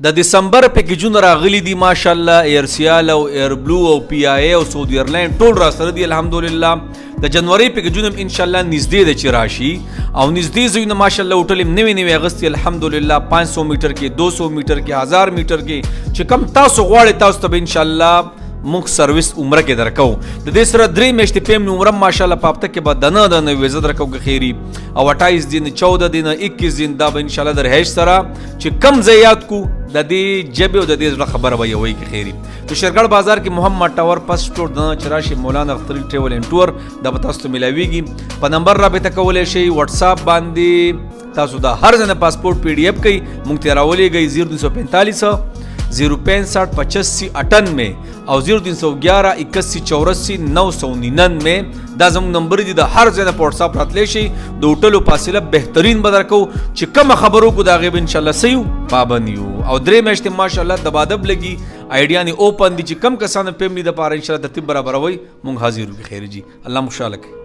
د دسمبر پیکیجونه راغلي دي ماشاءالله، ایرسیال او ایر بلو او پی آی او سعودي ایرلاین ټول را سره دي الحمدلله. د جنوري پیکیجونه ان شاء الله نږدې د چې راشي او نږدې ځایونه ماشاءالله هوټل نوي نوي اغوستي الحمدلله 500 میټر کې 200 میټر کې 1000 میټر کې چې کم تاسو غواړئ تاسو ته ان شاء الله موږ سرویس عمره کې درکو. د دې سره 3 میاشتې پیم عمره ماشاءالله په هفته کې به دنه ویزه درکو که خیری او 28 دن 14 دن 21 دن دا به ان شاء الله د رهایش سره چې کم ځایات کو د دې جبه او د دې خبره به وي که خیری. تو شیرګړ بازار کې محمد ټاور پس سٹور د چراشي مولانا اختر ټریول اینڈ ټور د تاسو ته ملاويږي. په نمبر رابطه کولای شي واتس اپ باندې تاسو دا هر ځنه پاسپورت پی ډی اف کوي مونږ ته راولېږئ 0245 065 85 98 او 0311 81 84 999 دا زموږ نمبر دي. د هر ځای نه په واتس اپ راتلی شي. د هوټلو فاصله بهترین به درکو چې کومه خبرو کو د هغې به انشاءالله څه یو پابند یو. او 3 میاشتې ماشاءالله دبادب لګي آیډیا نه اوپن دي چې کم کسانو فیملی دپاره انشاءالله ترتیب برابروي مونږ حاضر یو. خیر جي الله مو خوشحاله کړي.